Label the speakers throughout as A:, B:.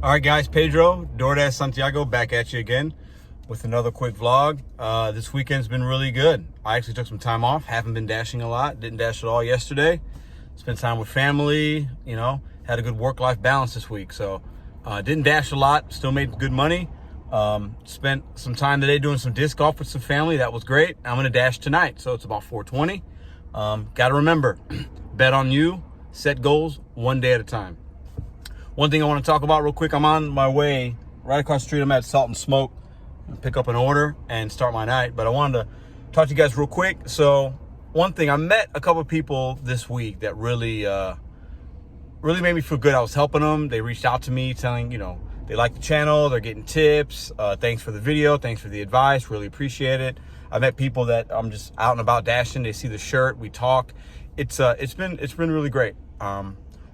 A: All right, guys, Pedro, DoorDash Santiago, back at you again with another quick vlog. This weekend's been really good. I actually took some time off. Haven't been dashing a lot. Didn't dash at all yesterday. Spent time with family, you know, had a good work-life balance this week. So didn't dash a lot, still made good money. Spent some time today doing some disc golf with some family. That was great. I'm going to dash tonight, so it's about 4:20. Got to remember, bet on you, set goals one day at a time. One thing I want to talk about real quick, I'm on my way right across the street. I'm at Salt and Smoke, pick up an order and start my night. But I wanted to talk to you guys real quick. So one thing, I met a couple of people this week that really made me feel good. I was helping them. They reached out to me telling, you know, they like the channel, they're getting tips. Thanks for the video, thanks for the advice, really appreciate it. I met people that I'm just out and about dashing. They see the shirt, we talk. It's been really great.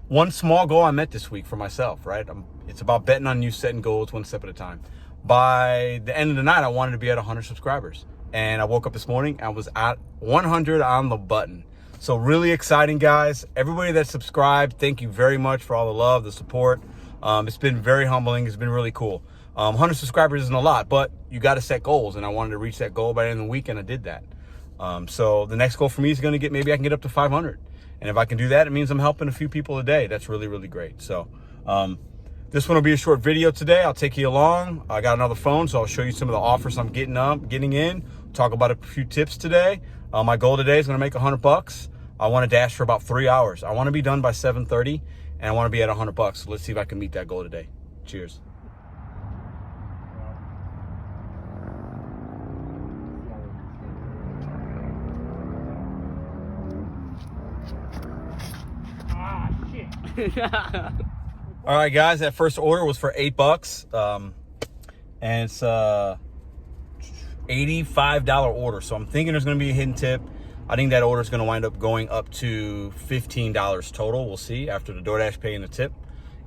A: One small goal I met this week for myself, right? It's about betting on you, setting goals one step at a time. By the end of the night, I wanted to be at 100 subscribers. And I woke up this morning, I was at 100 on the button. So really exciting, guys. Everybody that subscribed, thank you very much for all the love, the support. It's been very humbling. It's been really cool. 100 subscribers isn't a lot, but you got to set goals. And I wanted to reach that goal by the end of the week, and I did that. So the next goal for me is going to get, maybe I can get up to 500. And if I can do that, it means I'm helping a few people a day. That's really, really great. So this one will be a short video today. I'll take you along. I got another phone, so I'll show you some of the offers I'm getting in. Talk about a few tips today. My goal today is going to make $100. I want to dash for about 3 hours. I want to be done by 7:30, and I want to be at $100. So let's see if I can meet that goal today. Cheers. All right, guys, that first order was for $8, and it's $85 order. So I'm thinking there's going to be a hidden tip. I think that order is going to wind up going up to $15 total. We'll see after the DoorDash paying the tip.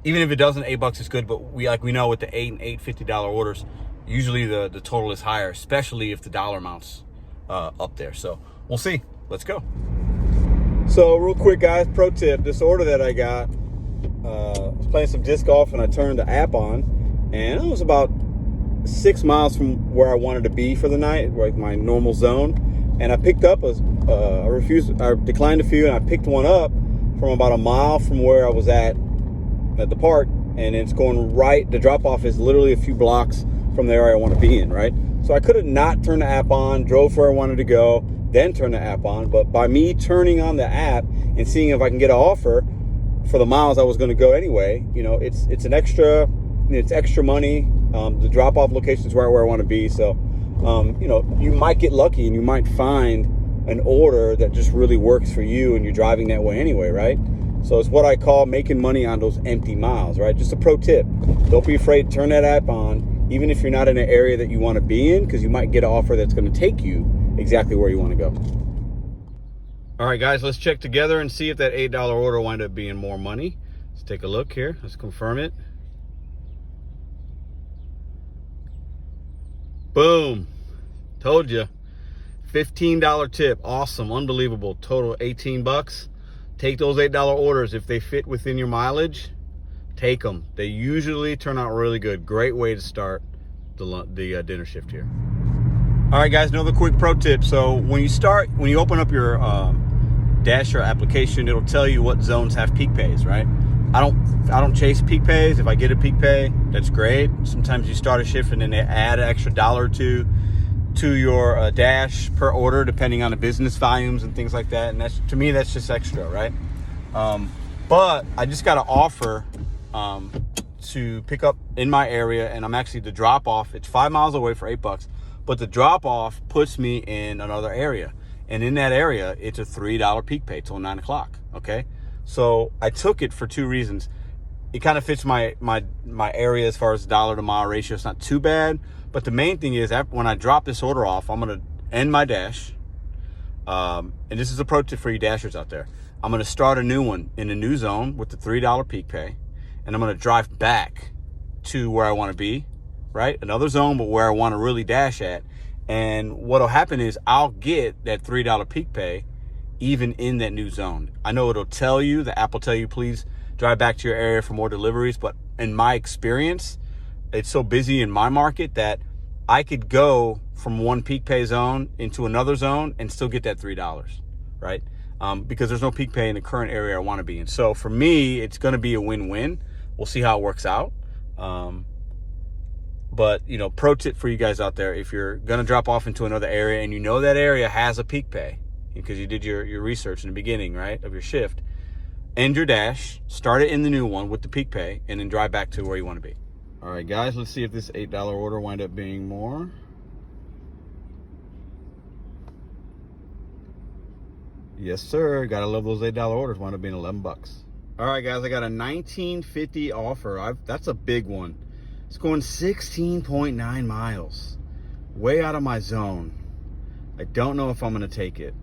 A: Even if it doesn't, $8 is good. But we know with the $8 and $8.50 orders, usually the total is higher, especially if the dollar amount's up there. So we'll see. Let's go. So real quick, guys, pro tip, this order that I got, I was playing some disc golf and I turned the app on, and it was about 6 miles from where I wanted to be for the night, like my normal zone. And I picked up I declined a few, and I picked one up from about a mile from where I was at the park, and it's going right, the drop off is literally a few blocks from the area I want to be in, right? So I could have not turned the app on, drove where I wanted to go, then turn the app on. But by me turning on the app and seeing if I can get an offer for the miles I was going to go anyway, you know, it's extra money. The drop off location is right where I want to be. So, you know, you might get lucky and you might find an order that just really works for you, and you're driving that way anyway, right? So it's what I call making money on those empty miles, right? Just a pro tip. Don't be afraid to turn that app on, even if you're not in an area that you want to be in, because you might get an offer that's going to take you exactly where you want to go. All right, guys, let's check together and see if that $8 order wind up being more money. Let's take a look here. Let's confirm it. Boom. Told you. $15 tip. Awesome. Unbelievable. Total $18. Take those $8 orders. If they fit within your mileage, take them. They usually turn out really good. Great way to start the dinner shift here. All right, guys, another quick pro tip. So when you open up your Dasher application, it'll tell you what zones have peak pays, right? I don't chase peak pays. If I get a peak pay, that's great. Sometimes you start a shift and then they add an extra $1 or $2 to your dash per order, depending on the business volumes and things like that. And that's, to me, that's just extra, right? But I just got an offer to pick up in my area, and I'm actually the drop off. It's 5 miles away for $8, but the drop off puts me in another area, and in that area, it's a $3 peak pay till 9 o'clock. Okay, so I took it for two reasons. It kind of fits my area as far as dollar to mile ratio. It's not too bad. But the main thing is, when I drop this order off, I'm going to end my dash. And this is a pro tip for you dashers out there. I'm going to start a new one in a new zone with the $3 peak pay. And I'm going to drive back to where I want to be, right? Another zone, but where I want to really dash at. And what'll happen is I'll get that $3 peak pay even in that new zone. I know it'll tell you, the app will tell you, please drive back to your area for more deliveries. But in my experience, it's so busy in my market that I could go from one peak pay zone into another zone and still get that $3, right? Because there's no peak pay in the current area I want to be in. So for me, it's going to be a win-win. We'll see how it works out. But, you know, pro tip for you guys out there, if you're going to drop off into another area and you know that area has a peak pay because you did your research in the beginning, right, of your shift, end your dash, start it in the new one with the peak pay, and then drive back to where you want to be. All right, guys, let's see if this $8 order wind up being more. Yes, sir. Gotta love those $8 orders. Wind up being 11 bucks. All right, guys, I got a $19.50 offer. That's a big one. It's going 16.9 miles. Way out of my zone. I don't know if I'm gonna take it.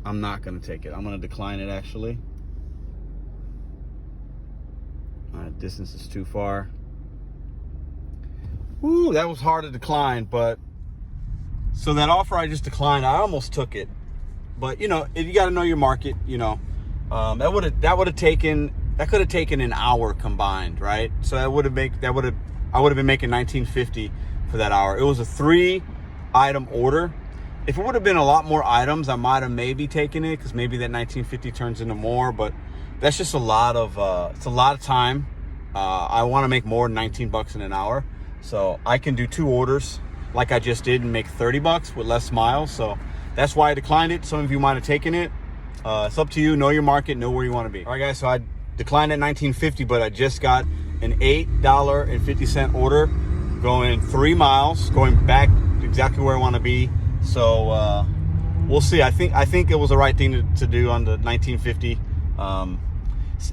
A: I'm not gonna take it. I'm gonna decline it, actually. Distance is too far. Ooh, that was hard to decline, but so that offer I just declined, I almost took it. But you know, if you got to know your market, you know, that could have taken an hour combined, right? So I would have been making $19.50 for that hour. It was a 3-item order. If it would have been a lot more items, I might have maybe taken it because maybe that $19.50 turns into more. But that's just a lot of it's a lot of time. I want to make more than 19 bucks in an hour, so I can do 2 orders like I just did and make 30 bucks with less miles. So that's why I declined it. Some of you might have taken it. It's up to you. Know your market, know where you want to be. All right, guys, so I declined at $19.50, but I just got an $8.50 order going 3 miles, going back exactly where I want to be. So we'll see. I think it was the right thing to do on the $19.50.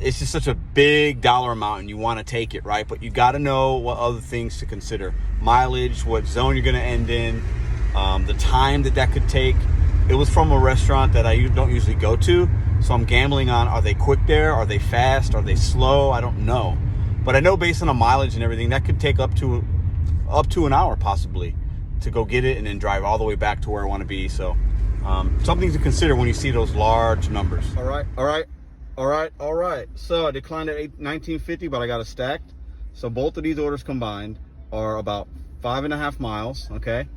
A: It's just such a big dollar amount and you want to take it, right? But you got to know what other things to consider. Mileage, what zone you're going to end in, the time that could take. It was from a restaurant that I don't usually go to, so I'm gambling on, are they quick there? Are they fast? Are they slow? I don't know. But I know based on the mileage and everything, that could take up to an hour possibly to go get it and then drive all the way back to where I want to be. So something to consider when you see those large numbers. All right. So I declined at $19.50, but I got it stacked. So both of these orders combined are about 5.5 miles, okay?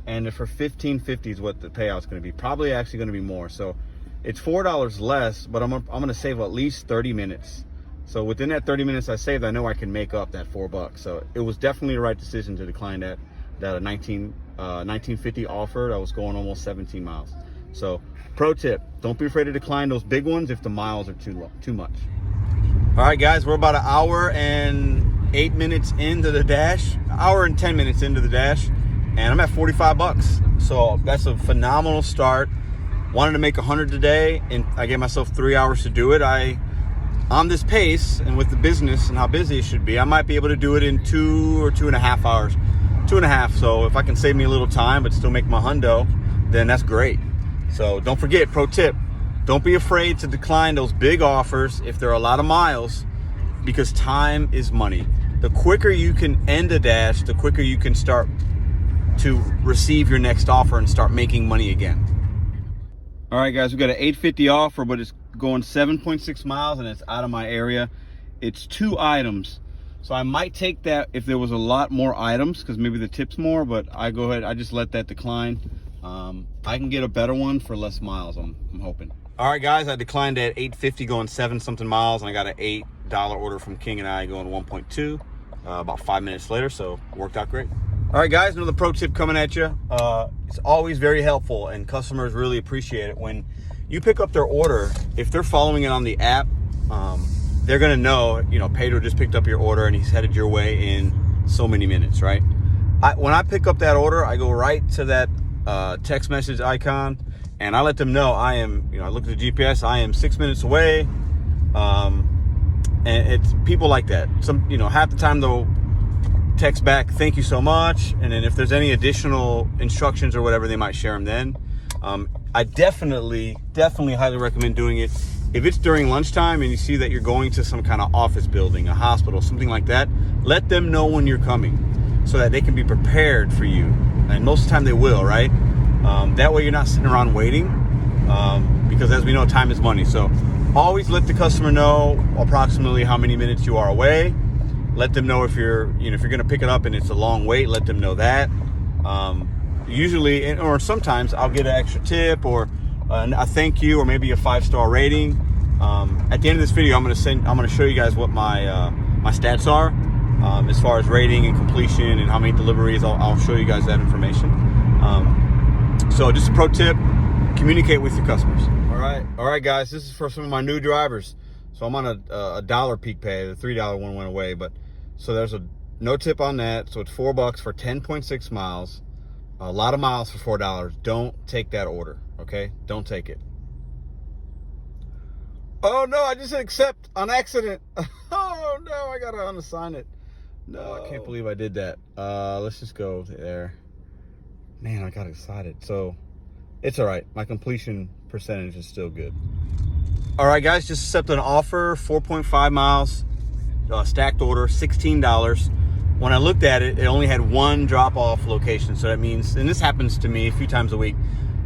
A: And for $15.50 is what the payout's going to be. Probably actually going to be more. So it's $4 less, but I'm going to save at least 30 minutes. So within that 30 minutes I saved, I know I can make up that $4. So it was definitely the right decision to decline that $19.50 offer. I was going almost 17 miles. So pro tip, don't be afraid to decline those big ones if the miles are too much. All right, guys, we're about 1 hour and 8 minutes into the dash, 1 hour and 10 minutes into the dash, and I'm at 45 bucks. So that's a phenomenal start. Wanted to make 100 today, and I gave myself 3 hours to do it. On this pace and with the business and how busy it should be, I might be able to do it in 2 or 2.5 hours. 2.5. So if I can save me a little time but still make my hundo, then that's great. So don't forget, pro tip, don't be afraid to decline those big offers if there are a lot of miles, because time is money. The quicker you can end a dash, the quicker you can start to receive your next offer and start making money again. All right, guys, we got an $8.50 offer, but it's going 7.6 miles and it's out of my area. It's 2 items. So I might take that if there was a lot more items, because maybe the tip's more, but I just let that decline. I can get a better one for less miles, I'm hoping. All right, guys, I declined at $8.50 going 7-something miles, and I got an $8 order from King and I going 1.2 about 5 minutes later, so it worked out great. All right, guys, another pro tip coming at you. It's always very helpful, and customers really appreciate it. When you pick up their order, if they're following it on the app, they're gonna know, Pedro just picked up your order and he's headed your way in so many minutes, right? When I pick up that order, I go right to that text message icon, and I let them know I am, I look at the GPS, I am 6 minutes away. And it's people like that. Half the time they'll text back, thank you so much. And then if there's any additional instructions or whatever, they might share them then. I definitely highly recommend doing it. If it's during lunchtime and you see that you're going to some kind of office building, a hospital, something like that, let them know when you're coming so that they can be prepared for you. And most of the time they will, right? That way you're not sitting around waiting, because as we know, time is money. So Always let the customer know approximately how many minutes you are away. Let them know if you're going to pick it up and it's a long wait. Let them know that. Usually, or sometimes, I'll get an extra tip or a thank you, or maybe a 5-star rating. At the end of this video, I'm going to show you guys what my my stats are as far as rating and completion and how many deliveries. I'll show you guys that information. So just a pro tip: communicate with your customers. All right, guys. This is for some of my new drivers. So I'm on a dollar peak pay. The $3 one went away, but so there's a no tip on that. So it's $4 for 10.6 miles. A lot of miles for $4. Don't take that order, okay? Don't take it. Oh no, I just hit accept on accident. Oh no, I gotta unassign it. No, I can't believe I did that. Let's just go there. Man, I got excited. So it's all right. My completion percentage is still good. All right, guys, just accepted an offer, 4.5 miles, stacked order, $16. When I looked at it, it only had one drop-off location. So that means, and this happens to me a few times a week,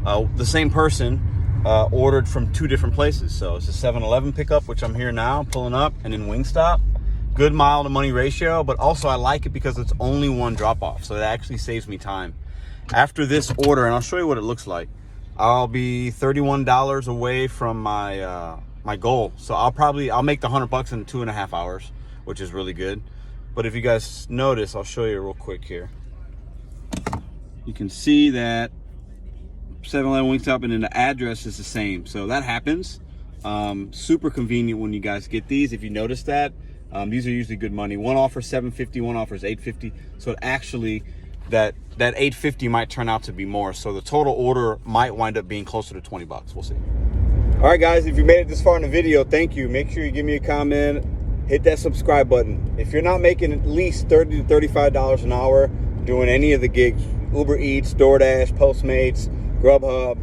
A: the same person ordered from 2 different places. So it's a 7-Eleven pickup, which I'm here now, pulling up, and then Wingstop. Good mile to money ratio, but also I like it because it's only one drop-off. So that actually saves me time. After this order, and I'll show you what it looks like, I'll be $31 away from my my goal. So I'll make the $100 in 2.5 hours, which is really good. But if you guys notice, I'll show you real quick here. You can see that 7-Eleven Wingstop, and then the address is the same. So that happens. Super convenient when you guys get these. If you notice that, these are usually good money. One offers $7.50, one offers $8.50. So actually, that $8.50 might turn out to be more. So the total order might wind up being closer to $20. We'll see. All right, guys, if you made it this far in the video, thank you. Make sure you give me a comment. Hit that subscribe button. If you're not making at least $30 to $35 an hour doing any of the gigs, Uber Eats, DoorDash, Postmates, Grubhub,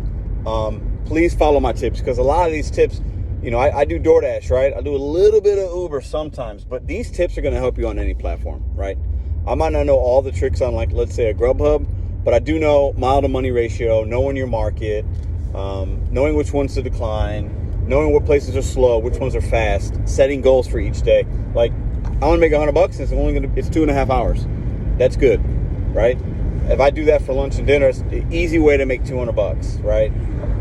A: please follow my tips, because a lot of these tips, you know, I do DoorDash, right? I do a little bit of Uber sometimes, but these tips are going to help you on any platform, right? I might not know all the tricks on, like, let's say a Grubhub, but I do know mile to money ratio, knowing your market, knowing which ones to decline, knowing what places are slow, which ones are fast, setting goals for each day. Like, I want to make $100, and it's 2.5 hours. That's good, right? If I do that for lunch and dinner, it's an easy way to make $200, right?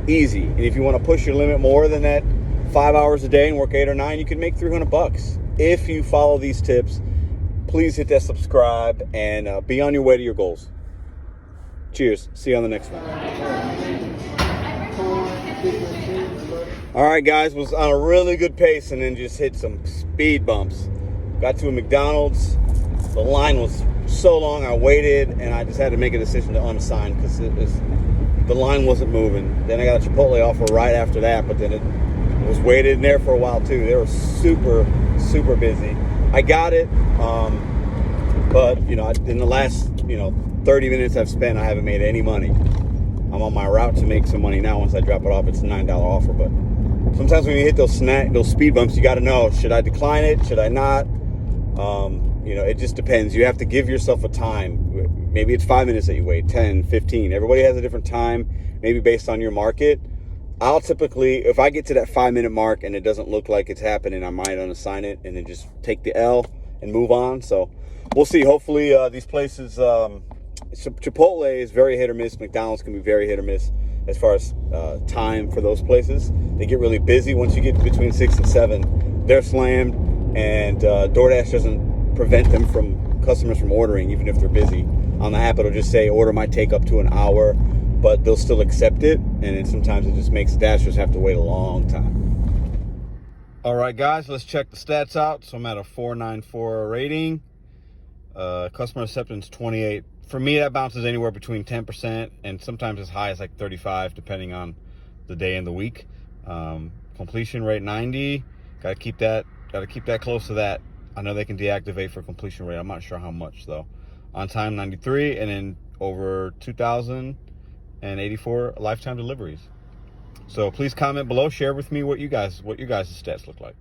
A: Easy. And if you want to push your limit more than that, 5 hours a day and work 8 or 9, you can make $300. If you follow these tips, please hit that subscribe and be on your way to your goals. Cheers. See you on the next one. All right, guys, was on a really good pace and then just hit some speed bumps. Got to a McDonald's. The line was so long, I waited, and I just had to make a decision to unassign because the line wasn't moving. Then I got a Chipotle offer right after that, but then it was waited in there for a while too. They were super, super busy. I got it, but you know, in the last 30 minutes I've spent, I haven't made any money. I'm on my route to make some money now. Once I drop it off, it's a $9 offer. But sometimes when you hit those speed bumps, you got to know, should I decline it? Should I not? It just depends. You have to give yourself a time. Maybe it's 5 minutes that you wait, 10, 15. Everybody has a different time, maybe based on your market. I'll typically, if I get to that 5-minute mark and it doesn't look like it's happening, I might unassign it and then just take the L and move on. So we'll see. Hopefully these places, Chipotle is very hit or miss. McDonald's can be very hit or miss as far as time for those places. They get really busy. Once you get between 6 and 7, they're slammed, and DoorDash doesn't prevent them from customers from ordering, even if they're busy. On the app, it'll just say order might take up to an hour, but they'll still accept it, and then sometimes it just makes dashers have to wait a long time. All right, guys, let's check the stats out. So I'm at a 4.94 rating. Customer acceptance 28. For me, that bounces anywhere between 10% and sometimes as high as like 35, depending on the day and the week. Completion rate 90. Got to keep that close to that. I know they can deactivate for completion rate. I'm not sure how much though. On time 93, and then over 2,084 lifetime deliveries. So please comment below, share with me what your guys' stats look like.